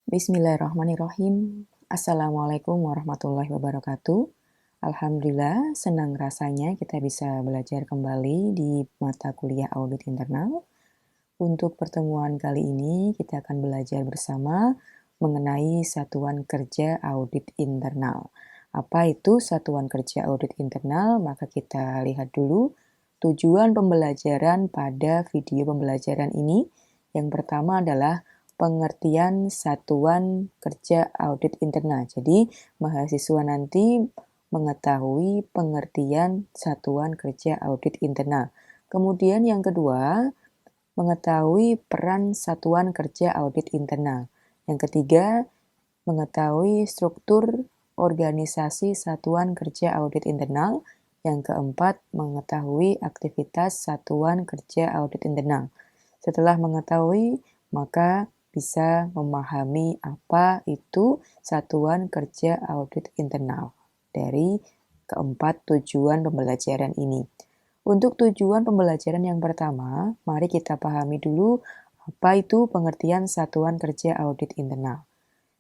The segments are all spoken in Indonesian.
Bismillahirrahmanirrahim. Assalamualaikum warahmatullahi wabarakatuh. Alhamdulillah, senang rasanya kita bisa belajar kembali di mata kuliah audit internal. Untuk pertemuan kali ini, kita akan belajar bersama mengenai satuan kerja audit internal. Apa itu satuan kerja audit internal? Maka kita lihat dulu tujuan pembelajaran pada video pembelajaran ini. Yang pertama adalah pengertian satuan kerja audit internal. Jadi, mahasiswa nanti mengetahui pengertian satuan kerja audit internal. Kemudian yang kedua, mengetahui peran satuan kerja audit internal. Yang ketiga, mengetahui struktur organisasi satuan kerja audit internal. Yang keempat, mengetahui aktivitas satuan kerja audit internal. Setelah mengetahui, maka bisa memahami apa itu satuan kerja audit internal dari keempat tujuan pembelajaran ini. Untuk tujuan pembelajaran yang pertama, mari kita pahami dulu apa itu pengertian satuan kerja audit internal.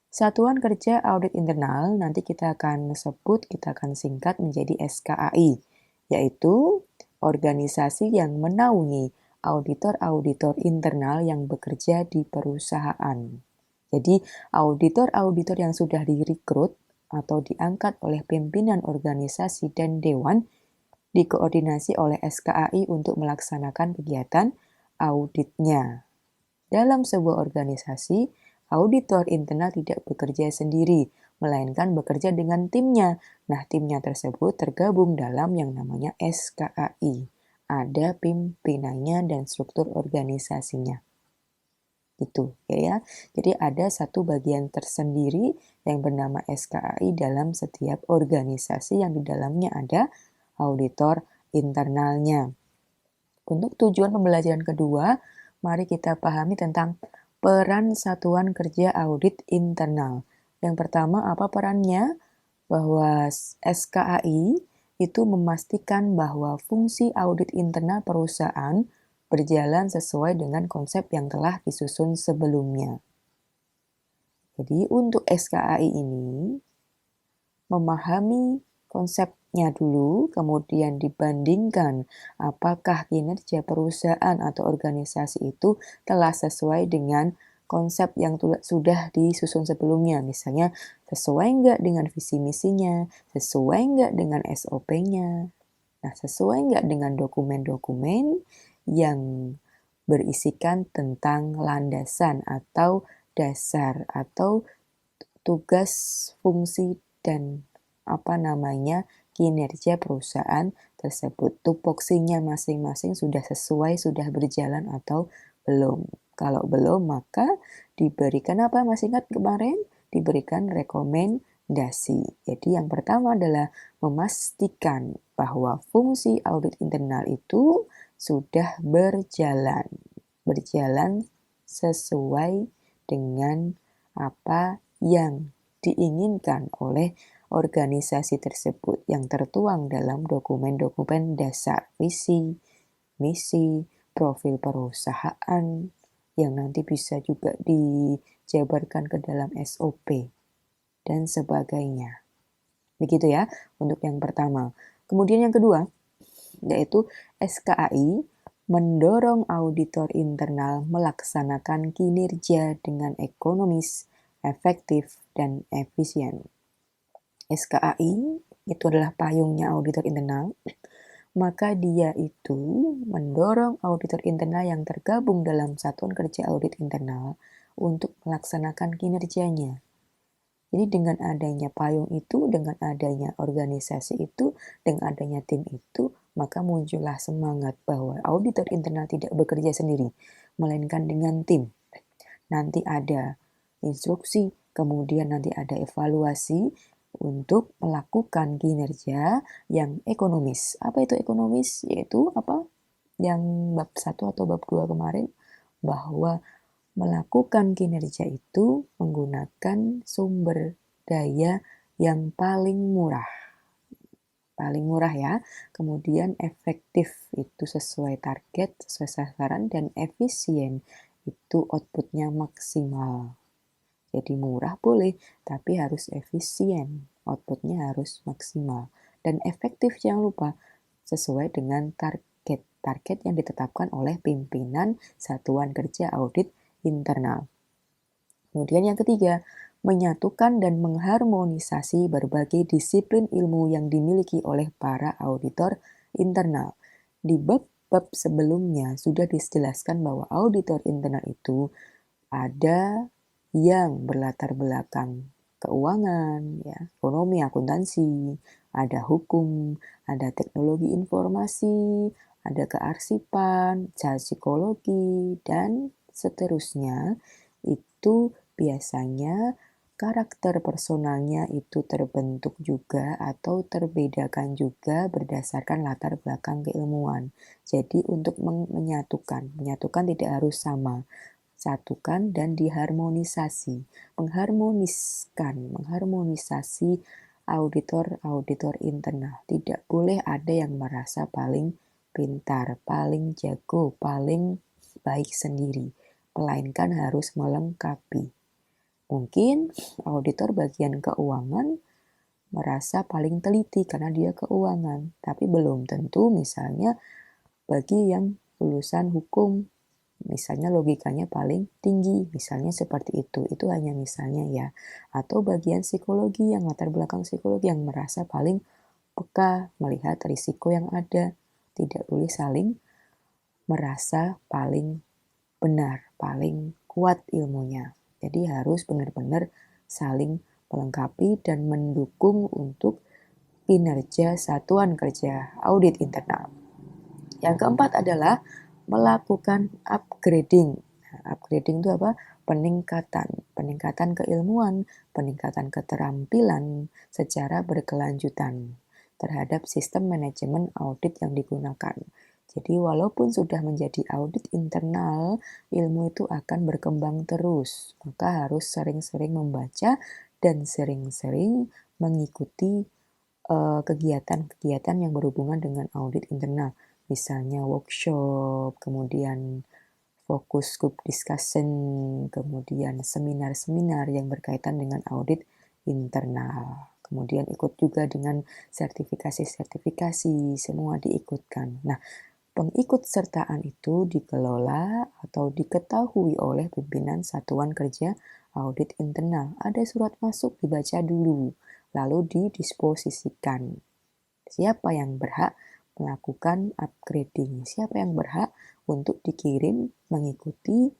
Satuan kerja audit internal nanti kita akan singkat menjadi SKAI, yaitu organisasi yang menaungi auditor-auditor internal yang bekerja di perusahaan. Jadi, auditor-auditor yang sudah direkrut atau diangkat oleh pimpinan organisasi dan dewan dikoordinasi oleh SKAI untuk melaksanakan kegiatan auditnya. Dalam sebuah organisasi, auditor internal tidak bekerja sendiri, melainkan bekerja dengan timnya. Nah, timnya tersebut tergabung dalam yang namanya SKAI. Ada pimpinannya dan struktur organisasinya. Itu ya. Jadi ada satu bagian tersendiri yang bernama SKAI dalam setiap organisasi yang di dalamnya ada auditor internalnya. Untuk tujuan pembelajaran kedua, mari kita pahami tentang peran satuan kerja audit internal. Yang pertama, apa perannya? Bahwa SKAI itu memastikan bahwa fungsi audit internal perusahaan berjalan sesuai dengan konsep yang telah disusun sebelumnya. Jadi untuk SKAI ini memahami konsepnya dulu, kemudian dibandingkan apakah kinerja perusahaan atau organisasi itu telah sesuai dengan konsep yang sudah disusun sebelumnya. Misalnya, sesuai nggak dengan visi misinya, sesuai nggak dengan SOP-nya, nah sesuai nggak dengan dokumen-dokumen yang berisikan tentang landasan atau dasar atau tugas, fungsi, dan kinerja perusahaan tersebut. Tupoksinya masing-masing sudah sesuai, sudah berjalan atau belum. Kalau belum, maka diberikan apa? Masih ingat kemarin? Diberikan rekomendasi. Jadi yang pertama adalah memastikan bahwa fungsi audit internal itu sudah berjalan sesuai dengan apa yang diinginkan oleh organisasi tersebut yang tertuang dalam dokumen-dokumen dasar visi, misi, profil perusahaan yang nanti bisa juga dijabarkan ke dalam SOP dan sebagainya. Begitu ya untuk yang pertama. Kemudian yang kedua, yaitu SKAI mendorong auditor internal melaksanakan kinerja dengan ekonomis, efektif, dan efisien. SKAI itu adalah payungnya auditor internal, maka dia itu mendorong auditor internal yang tergabung dalam satuan kerja audit internal untuk melaksanakan kinerjanya. Jadi dengan adanya payung itu, dengan adanya organisasi itu, dengan adanya tim itu, maka muncullah semangat bahwa auditor internal tidak bekerja sendiri, melainkan dengan tim. Nanti ada instruksi, kemudian nanti ada evaluasi untuk melakukan kinerja yang ekonomis. Apa itu ekonomis? Yaitu apa? Yang bab 1 atau bab 2 kemarin, bahwa melakukan kinerja itu menggunakan sumber daya yang paling murah. Paling murah ya. Kemudian efektif itu sesuai target, sesuai sasaran, dan efisien itu outputnya maksimal. Jadi murah boleh, tapi harus efisien, outputnya harus maksimal. Dan efektif, jangan lupa, sesuai dengan target yang ditetapkan oleh pimpinan Satuan Kerja Audit Internal. Kemudian yang ketiga, menyatukan dan mengharmonisasi berbagai disiplin ilmu yang dimiliki oleh para auditor internal. Di bab sebelumnya sudah dijelaskan bahwa auditor internal itu ada yang berlatar belakang keuangan, ya, ekonomi, akuntansi, ada hukum, ada teknologi informasi, ada kearsipan, psikologi, dan seterusnya. Itu biasanya karakter personalnya itu terbentuk juga atau terbedakan juga berdasarkan latar belakang keilmuan. Jadi untuk menyatukan tidak harus sama, satukan dan diharmonisasi. Mengharmonisasi auditor internal. Tidak boleh ada yang merasa paling pintar, paling jago, paling baik sendiri, melainkan harus melengkapi. Mungkin auditor bagian keuangan merasa paling teliti karena dia keuangan, tapi belum tentu misalnya bagi yang lulusan hukum, misalnya logikanya paling tinggi, misalnya seperti itu hanya misalnya ya. Atau bagian psikologi yang latar belakang psikologi yang merasa paling peka melihat risiko yang ada. Tidak boleh saling merasa paling benar, paling kuat ilmunya. Jadi harus benar-benar saling melengkapi dan mendukung untuk kinerja Satuan Kerja Audit Internal. Yang keempat adalah melakukan upgrading. Nah, upgrading itu apa? Peningkatan keilmuan, peningkatan keterampilan secara berkelanjutan terhadap sistem manajemen audit yang digunakan. Jadi walaupun sudah menjadi audit internal, ilmu itu akan berkembang terus. Maka harus sering-sering membaca dan sering-sering mengikuti kegiatan-kegiatan yang berhubungan dengan audit internal. Misalnya workshop, kemudian fokus group discussion, kemudian seminar-seminar yang berkaitan dengan audit internal. Kemudian ikut juga dengan sertifikasi-sertifikasi, semua diikutkan. Nah, pengikutsertaan itu dikelola atau diketahui oleh pimpinan Satuan Kerja Audit Internal. Ada surat masuk, dibaca dulu, lalu didisposisikan. Siapa yang berhak melakukan upgrading? Siapa yang berhak untuk dikirim mengikuti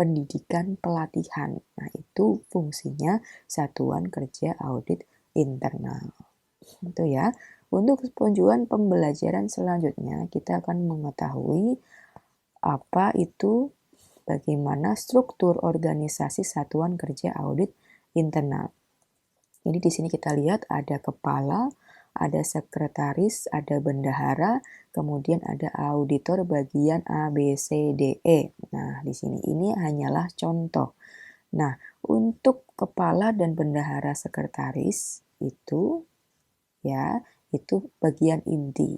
pendidikan pelatihan? Nah, itu fungsinya Satuan Kerja Audit Internal. Itu ya. Untuk tujuan pembelajaran selanjutnya, kita akan mengetahui apa itu, bagaimana struktur organisasi Satuan Kerja Audit Internal. Jadi di sini kita lihat ada kepala, ada sekretaris, ada bendahara, kemudian ada auditor bagian A, B, C, D, E. Nah, di sini ini hanyalah contoh. Nah, untuk kepala dan bendahara sekretaris itu ya, itu bagian inti.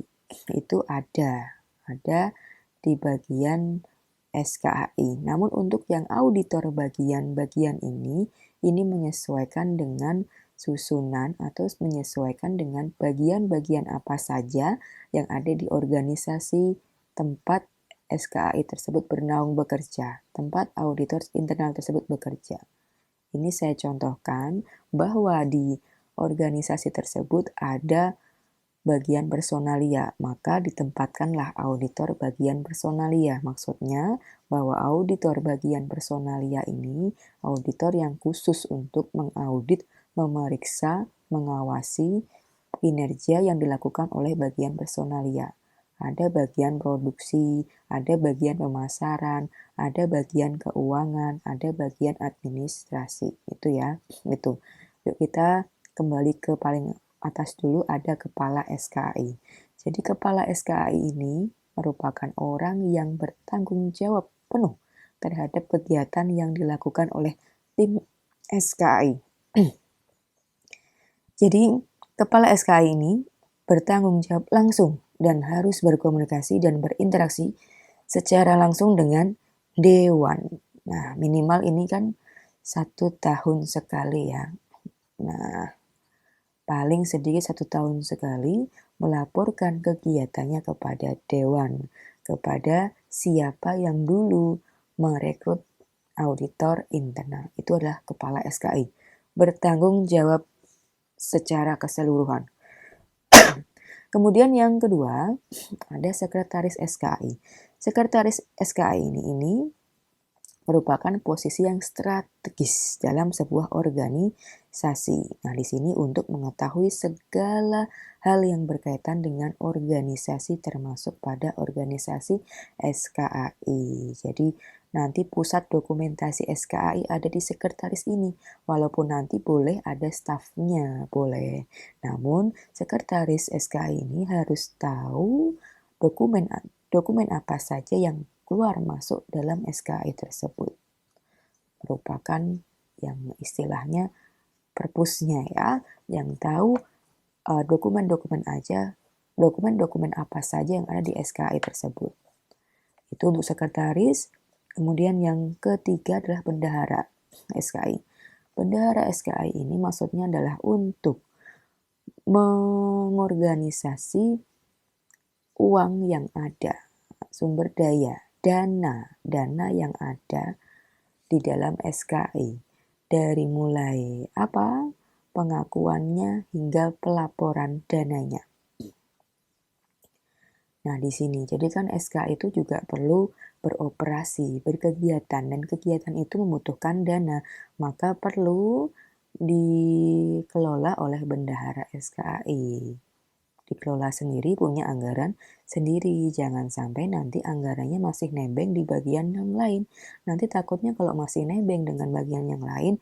Itu ada di bagian SKAI. Namun untuk yang auditor bagian-bagian ini menyesuaikan dengan susunan atau menyesuaikan dengan bagian-bagian apa saja yang ada di organisasi tempat SKAI tersebut bernaung bekerja, tempat auditor internal tersebut bekerja. Ini saya contohkan bahwa di organisasi tersebut ada bagian personalia, maka ditempatkanlah auditor bagian personalia. Maksudnya bahwa auditor bagian personalia ini auditor yang khusus untuk mengaudit, memeriksa, mengawasi kinerja yang dilakukan oleh bagian personalia. Ada bagian produksi, ada bagian pemasaran, ada bagian keuangan, ada bagian administrasi. Itu ya, itu. Yuk kita kembali ke paling atas dulu, ada kepala SKAI. Jadi kepala SKAI ini merupakan orang yang bertanggung jawab penuh terhadap kegiatan yang dilakukan oleh tim SKAI. Jadi kepala SKAI ini bertanggung jawab langsung dan harus berkomunikasi dan berinteraksi secara langsung dengan Dewan. Nah, minimal ini kan 1 tahun sekali ya. Nah, paling sedikit 1 tahun sekali melaporkan kegiatannya kepada dewan, kepada siapa yang dulu merekrut auditor internal. Itu adalah kepala SKI. Bertanggung jawab secara keseluruhan. Kemudian yang kedua, ada sekretaris SKI. Sekretaris SKI ini merupakan posisi yang strategis dalam sebuah organisasi. Nah, di sini untuk mengetahui segala hal yang berkaitan dengan organisasi termasuk pada organisasi SKAI. Jadi, nanti pusat dokumentasi SKAI ada di sekretaris ini. Walaupun nanti boleh ada stafnya, boleh. Namun, sekretaris SKAI ini harus tahu dokumen apa saja yang keluar masuk dalam SKI tersebut. Merupakan yang istilahnya perpusnya ya, yang tahu dokumen-dokumen apa saja yang ada di SKI tersebut. Itu untuk sekretaris. Kemudian yang ketiga adalah bendahara SKI. Bendahara SKI ini maksudnya adalah untuk mengorganisasi uang yang ada, sumber daya, dana yang ada di dalam SKI. Dari mulai pengakuannya hingga pelaporan dananya. Nah, di sini jadi kan SKI itu juga perlu beroperasi, berkegiatan, dan kegiatan itu membutuhkan dana, maka perlu dikelola oleh bendahara SKI. Dikelola sendiri, punya anggaran sendiri. Jangan sampai nanti anggarannya masih nebeng di bagian yang lain. Nanti takutnya kalau masih nebeng dengan bagian yang lain,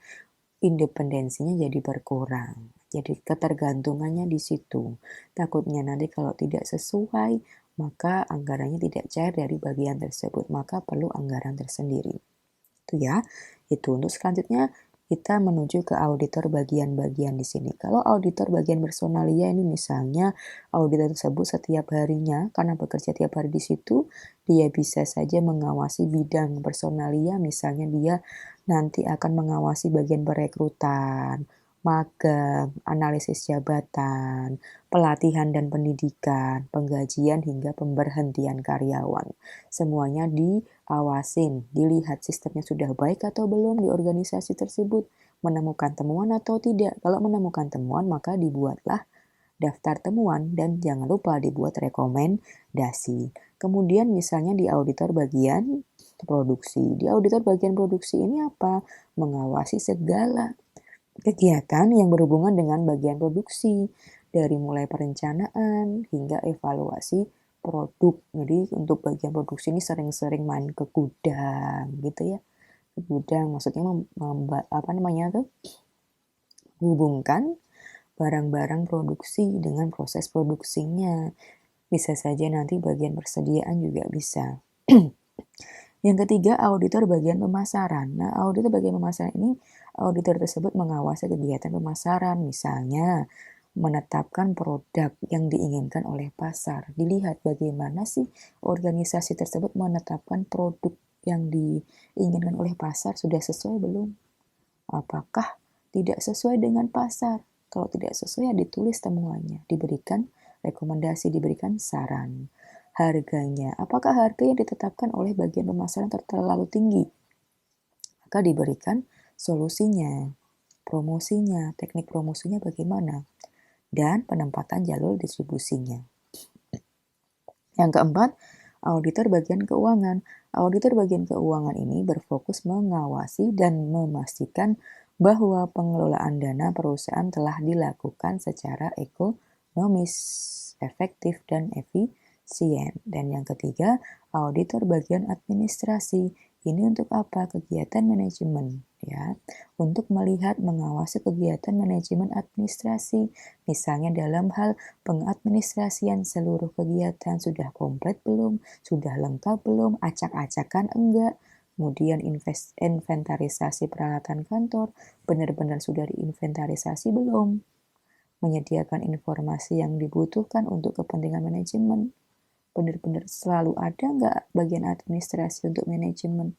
independensinya jadi berkurang. Jadi ketergantungannya di situ. Takutnya nanti kalau tidak sesuai, maka anggarannya tidak cair dari bagian tersebut. Maka perlu anggaran tersendiri. Itu ya. Itu untuk selanjutnya kita menuju ke auditor bagian-bagian di sini. Kalau auditor bagian personalia ini misalnya auditor tersebut setiap harinya karena bekerja tiap hari di situ, dia bisa saja mengawasi bidang personalia, misalnya dia nanti akan mengawasi bagian perekrutan, magang, analisis jabatan, pelatihan dan pendidikan, penggajian hingga pemberhentian karyawan. Semuanya diawasin, dilihat sistemnya sudah baik atau belum di organisasi tersebut, menemukan temuan atau tidak. Kalau menemukan temuan maka dibuatlah daftar temuan dan jangan lupa dibuat rekomendasi. Kemudian misalnya di auditor bagian produksi. Di auditor bagian produksi ini apa? Mengawasi segala kegiatan yang berhubungan dengan bagian produksi, dari mulai perencanaan hingga evaluasi produk. Jadi untuk bagian produksi ini sering-sering main ke gudang gitu ya. Ke gudang maksudnya hubungkan barang-barang produksi dengan proses produksinya. Bisa saja nanti bagian persediaan juga bisa. Yang ketiga, auditor bagian pemasaran. Nah, auditor bagian pemasaran ini, auditor tersebut mengawasi kegiatan pemasaran, misalnya menetapkan produk yang diinginkan oleh pasar. Dilihat bagaimana sih organisasi tersebut menetapkan produk yang diinginkan oleh pasar, sudah sesuai belum? Apakah tidak sesuai dengan pasar? Kalau tidak sesuai, ya ditulis temuannya, diberikan rekomendasi, diberikan saran. Harganya, apakah harga yang ditetapkan oleh bagian pemasaran terlalu tinggi? Maka diberikan solusinya, promosinya, teknik promosinya bagaimana, dan penempatan jalur distribusinya. Yang keempat, auditor bagian keuangan. Auditor bagian keuangan ini berfokus mengawasi dan memastikan bahwa pengelolaan dana perusahaan telah dilakukan secara ekonomis, efektif, dan efisien. Dan yang ketiga, auditor bagian administrasi. Ini untuk apa? Kegiatan manajemen, ya. Untuk melihat, mengawasi kegiatan manajemen administrasi. Misalnya dalam hal pengadministrasian seluruh kegiatan sudah komplit belum? Sudah lengkap belum? Acak-acakan enggak? Kemudian inventarisasi peralatan kantor, benar-benar sudah diinventarisasi belum? Menyediakan informasi yang dibutuhkan untuk kepentingan manajemen. Benar-benar selalu ada nggak bagian administrasi untuk manajemen?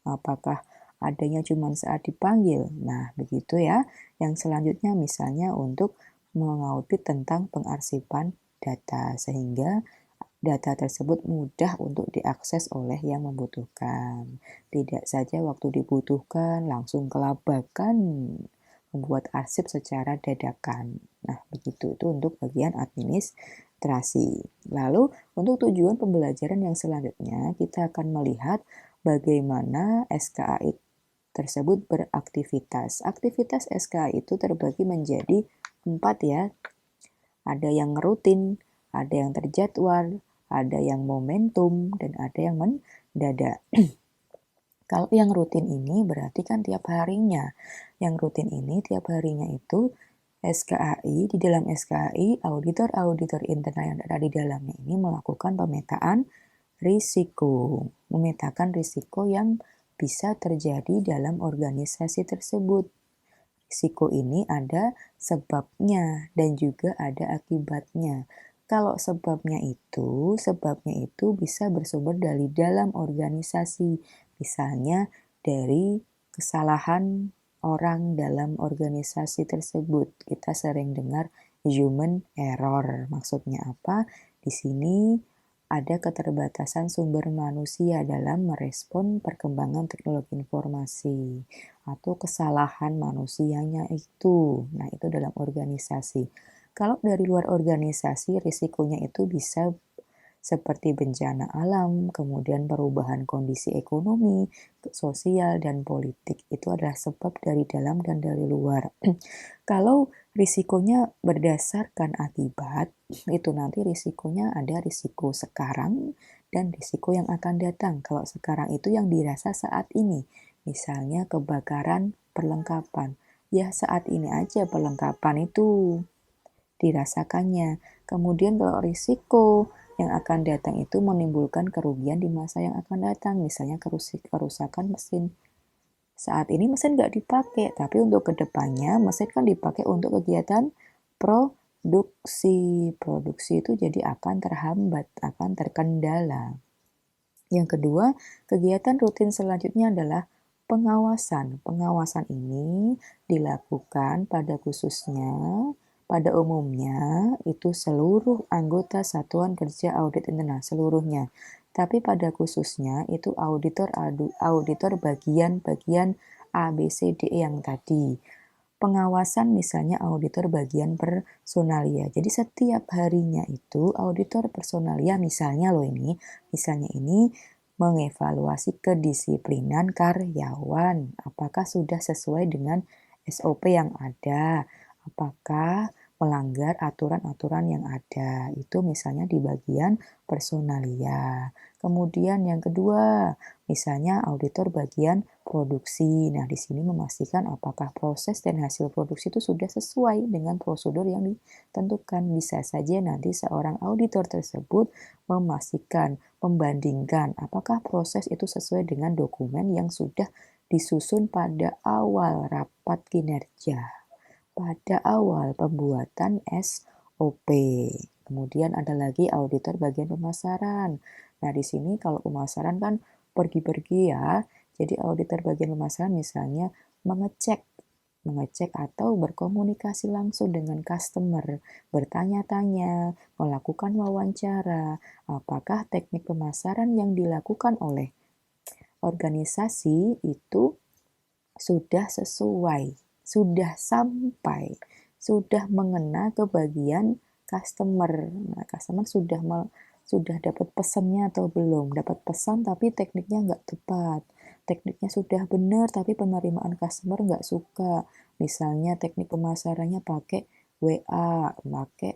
Apakah adanya cuma saat dipanggil. Nah, begitu ya. Yang selanjutnya misalnya untuk mengaudit tentang pengarsipan data, sehingga data tersebut mudah untuk diakses oleh yang membutuhkan. Tidak saja waktu dibutuhkan langsung kelabakan membuat arsip secara dadakan. Nah, begitu itu untuk bagian administrasi. Lalu, untuk tujuan pembelajaran yang selanjutnya, kita akan melihat bagaimana SKA tersebut beraktivitas. Aktivitas SKA itu terbagi menjadi 4 ya. Ada yang rutin, ada yang terjadwal, ada yang momentum, dan ada yang mendadak. Kalau yang rutin ini berarti kan tiap harinya. Yang rutin ini tiap harinya itu SKAI, di dalam SKAI, auditor-auditor internal yang ada di dalamnya ini melakukan pemetaan risiko. Memetakan risiko yang bisa terjadi dalam organisasi tersebut. Risiko ini ada sebabnya dan juga ada akibatnya. Kalau sebabnya itu bisa bersumber dari dalam organisasi. Misalnya dari kesalahan orang dalam organisasi tersebut. Kita sering dengar human error. Maksudnya apa? Di sini ada keterbatasan sumber manusia dalam merespon perkembangan teknologi informasi atau kesalahan manusianya itu. Nah, itu dalam organisasi. Kalau dari luar organisasi, risikonya itu bisa seperti bencana alam, kemudian perubahan kondisi ekonomi, sosial, dan politik. Itu adalah sebab dari dalam dan dari luar. Kalau risikonya berdasarkan akibat, itu nanti risikonya ada risiko sekarang dan risiko yang akan datang. Kalau sekarang itu yang dirasa saat ini, misalnya kebakaran perlengkapan. Ya saat ini aja perlengkapan itu dirasakannya. Kemudian kalau risiko yang akan datang itu menimbulkan kerugian di masa yang akan datang, misalnya kerusakan mesin. Saat ini mesin nggak dipakai, tapi untuk kedepannya mesin kan dipakai untuk kegiatan produksi. Produksi itu jadi akan terhambat, akan terkendala. Yang kedua, kegiatan rutin selanjutnya adalah pengawasan. Pengawasan ini dilakukan pada umumnya itu seluruh anggota Satuan Kerja Audit Internal seluruhnya. Tapi pada khususnya itu auditor bagian-bagian A, B, C, D, E yang tadi. Pengawasan misalnya auditor bagian personalia. Jadi setiap harinya itu auditor personalia misalnya ini mengevaluasi kedisiplinan karyawan. Apakah sudah sesuai dengan SOP yang ada? Apakah melanggar aturan-aturan yang ada? Itu misalnya di bagian personalia. Kemudian yang kedua, misalnya auditor bagian produksi. Nah, di sini memastikan apakah proses dan hasil produksi itu sudah sesuai dengan prosedur yang ditentukan. Bisa saja nanti seorang auditor tersebut memastikan, membandingkan apakah proses itu sesuai dengan dokumen yang sudah disusun pada awal rapat kinerja, pada awal pembuatan SOP. Kemudian ada lagi auditor bagian pemasaran. Nah, di sini kalau pemasaran kan pergi-pergi ya. Jadi auditor bagian pemasaran misalnya mengecek atau berkomunikasi langsung dengan customer, bertanya-tanya, melakukan wawancara, apakah teknik pemasaran yang dilakukan oleh organisasi itu sudah sesuai, sudah sampai, sudah mengena ke bagian customer. Nah, customer sudah dapat pesannya atau belum? Dapat pesan tapi tekniknya nggak tepat. Tekniknya sudah benar tapi penerimaan customer nggak suka. Misalnya teknik pemasarannya pakai WA, pakai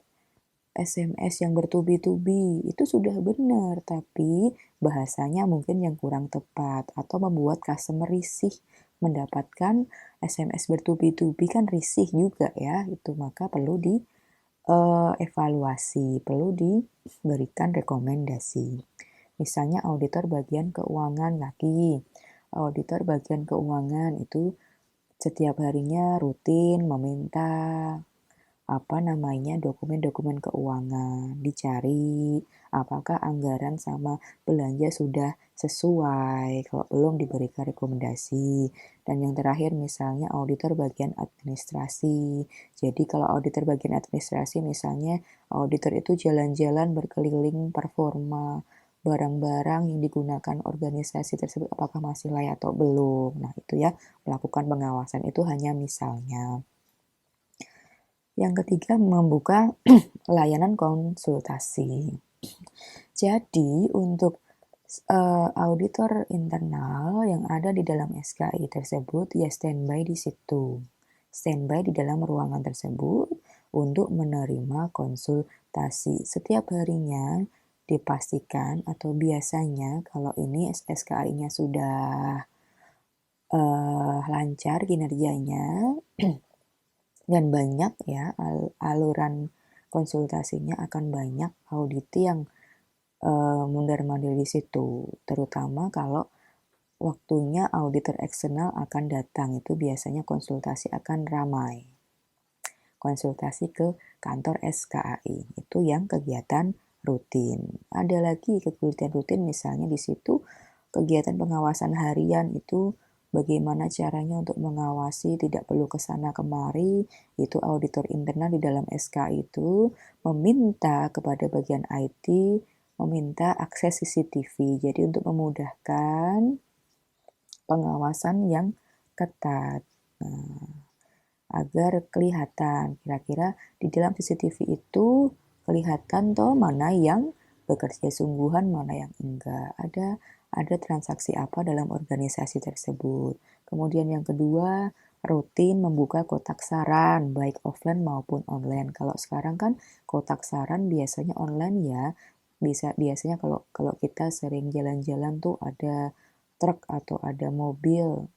SMS yang bertubi-tubi, itu sudah benar, tapi bahasanya mungkin yang kurang tepat atau membuat customer risih mendapatkan SMS bertubi-tubi kan risih juga ya, itu maka perlu evaluasi, perlu diberikan rekomendasi. Misalnya auditor bagian keuangan lagi. Auditor bagian keuangan itu setiap harinya rutin meminta dokumen-dokumen keuangan, dicari apakah anggaran sama belanja sudah sesuai, kalau belum diberikan rekomendasi. Dan yang terakhir misalnya auditor bagian administrasi. Jadi kalau auditor bagian administrasi misalnya auditor itu jalan-jalan berkeliling performa barang-barang yang digunakan organisasi tersebut apakah masih layak atau belum. Nah, itu ya, melakukan pengawasan itu hanya misalnya. Yang ketiga, membuka layanan konsultasi. Jadi, untuk auditor internal yang ada di dalam SKI tersebut, ya standby di situ. Standby di dalam ruangan tersebut untuk menerima konsultasi. Setiap harinya dipastikan atau biasanya kalau ini SKI-nya sudah lancar kinerjanya dan banyak ya aluran konsultasinya akan banyak audit yang mondar-mandir di situ, terutama kalau waktunya auditor eksternal akan datang, itu biasanya konsultasi akan ramai. Konsultasi ke kantor SKAI, itu yang kegiatan rutin. Ada lagi kegiatan rutin misalnya di situ kegiatan pengawasan harian itu bagaimana caranya untuk mengawasi tidak perlu ke sana kemari, itu auditor internal di dalam SKAI itu meminta kepada bagian IT meminta akses CCTV. Jadi untuk memudahkan pengawasan yang ketat. Nah, agar kelihatan kira-kira di dalam CCTV itu kelihatan toh mana yang bekerja sungguhan, mana yang enggak. Ada transaksi apa dalam organisasi tersebut. Kemudian yang kedua, rutin membuka kotak saran baik offline maupun online. Kalau sekarang kan kotak saran biasanya online ya. Biasanya kalau kita sering jalan-jalan tuh ada truk atau ada mobil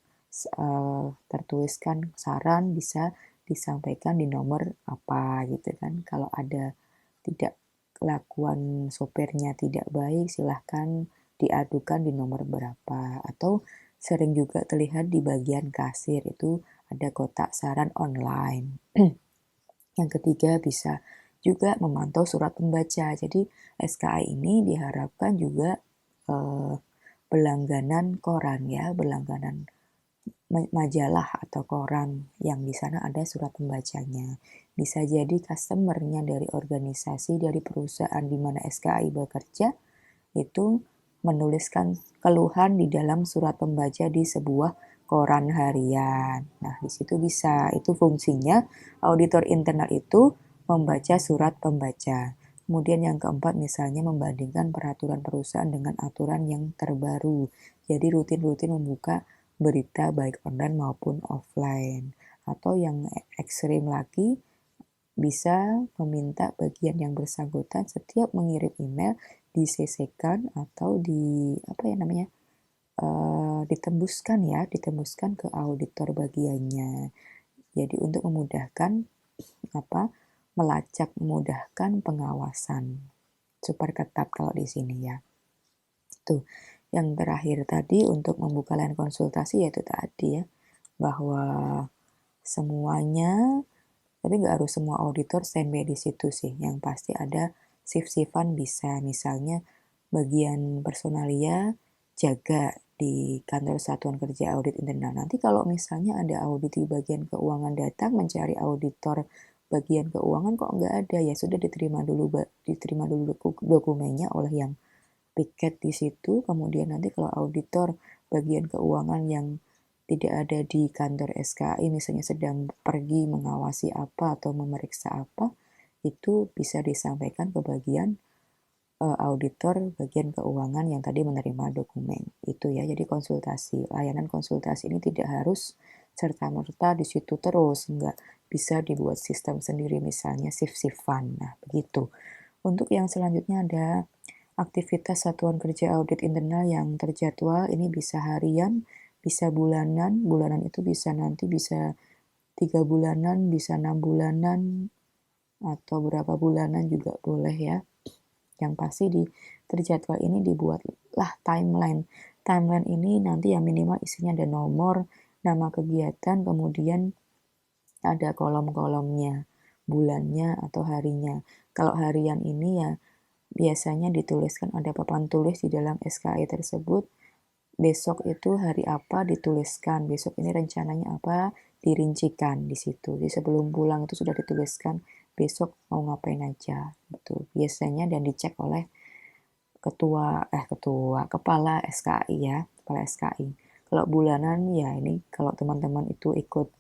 tertuliskan saran bisa disampaikan di nomor apa gitu kan. Kalau ada tidak kelakuan sopirnya tidak baik silahkan diadukan di nomor berapa. Atau sering juga terlihat di bagian kasir itu ada kotak saran online. Yang ketiga bisa juga memantau surat pembaca. Jadi SKI ini diharapkan juga berlangganan koran ya, berlangganan majalah atau koran yang di sana ada surat pembacanya. Bisa jadi customer-nya dari organisasi, dari perusahaan di mana SKI bekerja, itu menuliskan keluhan di dalam surat pembaca di sebuah koran harian. Nah, di situ bisa, itu fungsinya auditor internal itu membaca surat pembaca. Kemudian yang keempat misalnya membandingkan peraturan perusahaan dengan aturan yang terbaru. Jadi rutin-rutin membuka berita baik online maupun offline. Atau yang ekstrim lagi, bisa meminta bagian yang bersangkutan setiap mengirim email di-CC-kan atau ditembuskan ke auditor bagiannya. Jadi untuk memudahkan memudahkan pengawasan. Super ketat kalau di sini ya. Tuh, yang terakhir tadi untuk membuka layanan konsultasi yaitu tadi ya, bahwa semuanya, tapi nggak harus semua auditor standby di situ sih. Yang pasti ada shift-shiftan bisa. Misalnya bagian personalia jaga di kantor satuan kerja audit internal. Nanti kalau misalnya ada audit di bagian keuangan datang mencari auditor bagian keuangan kok nggak ada, ya sudah diterima dulu dokumennya oleh yang piket di situ. Kemudian nanti kalau auditor bagian keuangan yang tidak ada di kantor SKI misalnya sedang pergi mengawasi apa atau memeriksa apa, itu bisa disampaikan ke bagian auditor bagian keuangan yang tadi menerima dokumen. Itu ya, jadi layanan konsultasi ini tidak harus serta-merta di situ terus, enggak. Bisa dibuat sistem sendiri misalnya shift-shiftan. Nah, begitu. Untuk yang selanjutnya ada aktivitas satuan kerja audit internal yang terjadwal, ini bisa harian, bisa bulanan. Bulanan itu bisa 3 bulanan, bisa 6 bulanan, atau berapa bulanan juga boleh ya. Yang pasti di terjadwal ini dibuatlah timeline. Timeline ini nanti yang minimal isinya ada nomor, nama kegiatan, kemudian ada kolom-kolomnya, bulannya atau harinya. Kalau harian ini ya biasanya dituliskan ada papan tulis di dalam SKI tersebut. Besok itu hari apa dituliskan, besok ini rencananya apa dirincikan di situ. Jadi sebelum pulang itu sudah dituliskan besok mau ngapain aja gitu. Biasanya dan dicek oleh kepala SKI ya, kepala SKI. Kalau bulanan ya ini kalau teman-teman itu ikut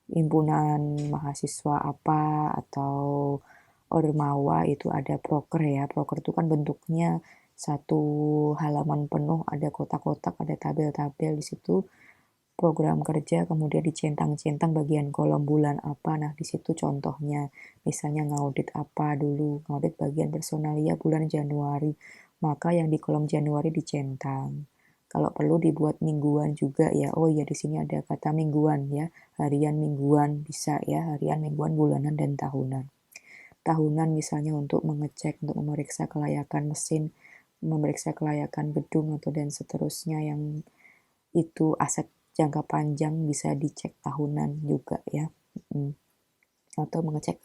himpunan mahasiswa apa atau Ormawa itu ada proker ya. Proker itu kan bentuknya satu halaman penuh, ada kotak-kotak, ada tabel-tabel di situ program kerja, kemudian dicentang-centang bagian kolom bulan apa. Nah, di situ contohnya, misalnya ngaudit apa dulu, ngaudit bagian personalia bulan Januari, maka yang di kolom Januari dicentang. Kalau perlu dibuat mingguan juga ya. Oh ya, di sini ada kata mingguan ya, harian mingguan bisa ya, harian mingguan bulanan dan tahunan. Tahunan misalnya untuk mengecek, untuk memeriksa kelayakan mesin, memeriksa kelayakan gedung atau dan seterusnya yang itu aset jangka panjang bisa dicek tahunan juga ya. Atau mengecek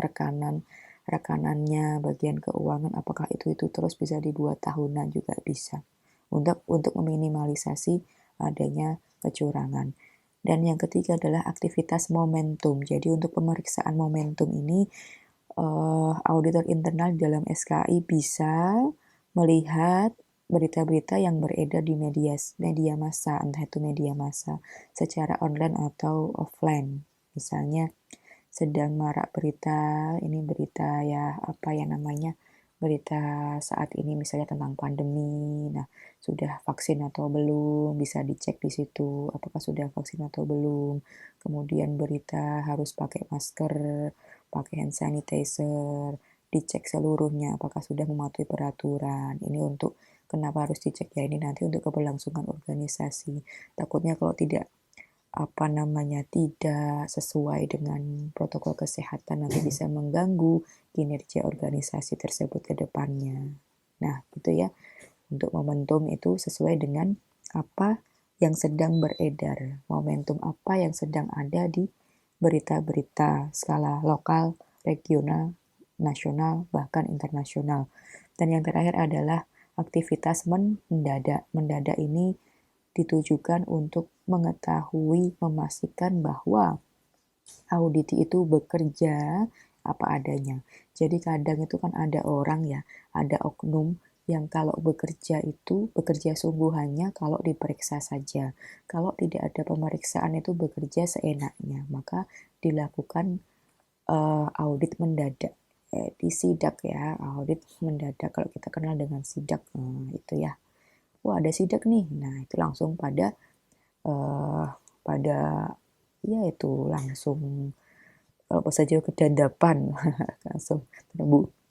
rekanannya bagian keuangan apakah itu terus bisa dibuat tahunan juga bisa. Untuk meminimalisasi adanya kecurangan. Dan yang ketiga adalah aktivitas momentum. Jadi untuk pemeriksaan momentum ini auditor internal dalam SKI bisa melihat berita-berita yang beredar di media massa, entah itu media massa secara online atau offline. Misalnya sedang marak berita, ini berita ya apa ya namanya, berita saat ini misalnya tentang pandemi. Nah, sudah vaksin atau belum, bisa dicek di situ apakah sudah vaksin atau belum. Kemudian berita harus pakai masker, pakai hand sanitizer, dicek seluruhnya apakah sudah mematuhi peraturan. Ini untuk kenapa harus dicek ya, ini nanti untuk keberlangsungan organisasi. Takutnya kalau tidak tidak sesuai dengan protokol kesehatan nanti bisa mengganggu kinerja organisasi tersebut ke depannya. Nah, gitu ya. Untuk momentum itu sesuai dengan apa yang sedang beredar, momentum apa yang sedang ada di berita-berita skala lokal, regional, nasional, bahkan internasional. Dan yang terakhir adalah aktivitas mendadak. Mendadak ini ditujukan untuk mengetahui, memastikan bahwa audit itu bekerja apa adanya. Jadi kadang itu kan ada orang ya, ada oknum yang kalau bekerja itu bekerja sungguhannya kalau diperiksa saja. Kalau tidak ada pemeriksaan itu bekerja seenaknya, maka dilakukan audit mendadak. Disidak ya, audit mendadak kalau kita kenal dengan sidak itu ya. Wah ada sidak nih, nah itu langsung uh, pada ya itu langsung apa saja kedandapan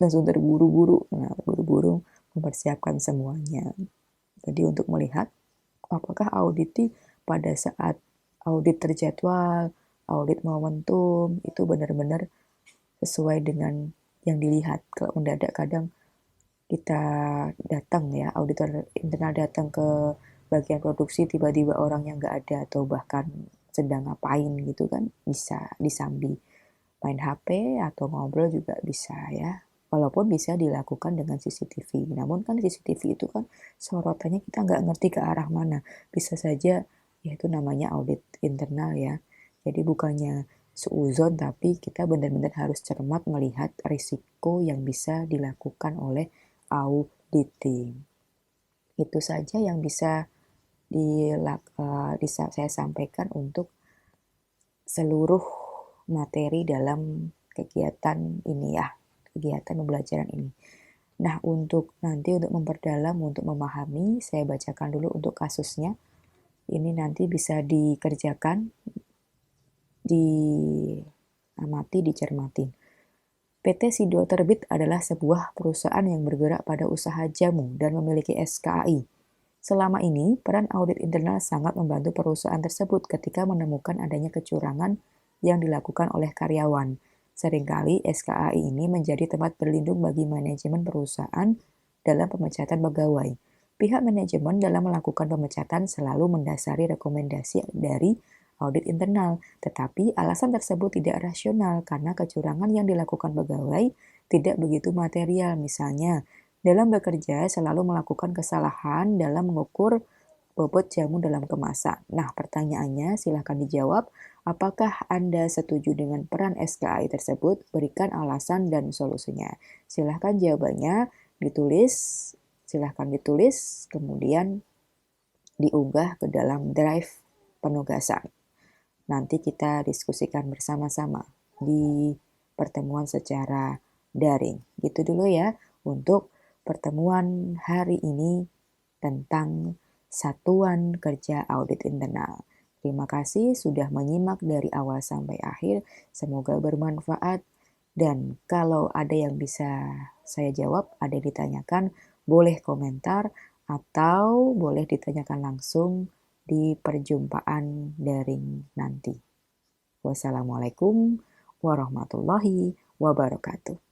langsung terburu-buru, nah buru-buru mempersiapkan semuanya. Jadi untuk melihat apakah audit pada saat audit terjadwal, audit momentum itu benar-benar sesuai dengan yang dilihat. Kalau mendadak kadang kita datang ya, auditor internal datang ke bagian produksi tiba-tiba orang yang nggak ada atau bahkan sedang ngapain gitu kan bisa disambi main HP atau ngobrol juga bisa ya. Walaupun bisa dilakukan dengan CCTV. Namun kan CCTV itu kan sorotannya kita nggak ngerti ke arah mana. Bisa saja ya itu namanya audit internal ya. Jadi bukannya seuzon tapi kita benar-benar harus cermat melihat risiko yang bisa dilakukan oleh auditing. Itu saja yang bisa saya sampaikan untuk seluruh materi dalam kegiatan ini ya, kegiatan pembelajaran ini. Nah, untuk memperdalam, untuk memahami, saya bacakan dulu untuk kasusnya. Ini nanti bisa dikerjakan, diamati, dicermati. PT Sido Terbit adalah sebuah perusahaan yang bergerak pada usaha jamu dan memiliki SKI. Selama ini, peran audit internal sangat membantu perusahaan tersebut ketika menemukan adanya kecurangan yang dilakukan oleh karyawan. Seringkali SKI ini menjadi tempat berlindung bagi manajemen perusahaan dalam pemecatan pegawai. Pihak manajemen dalam melakukan pemecatan selalu mendasari rekomendasi dari audit internal, tetapi alasan tersebut tidak rasional karena kecurangan yang dilakukan pegawai tidak begitu material, misalnya Dalam bekerja selalu melakukan kesalahan dalam mengukur bobot jamu dalam kemasan. Nah, pertanyaannya silahkan dijawab. Apakah Anda setuju dengan peran SKAI tersebut? Berikan alasan dan solusinya. Silahkan jawabannya ditulis, silahkan ditulis, kemudian diunggah ke dalam drive penugasan. Nanti kita diskusikan bersama-sama di pertemuan secara daring. Gitu dulu ya untuk pertemuan hari ini tentang Satuan Kerja Audit Internal. Terima kasih sudah menyimak dari awal sampai akhir. Semoga bermanfaat. Dan kalau ada yang bisa saya jawab, ada yang ditanyakan, boleh komentar atau boleh ditanyakan langsung di perjumpaan daring nanti. Wassalamualaikum warahmatullahi wabarakatuh.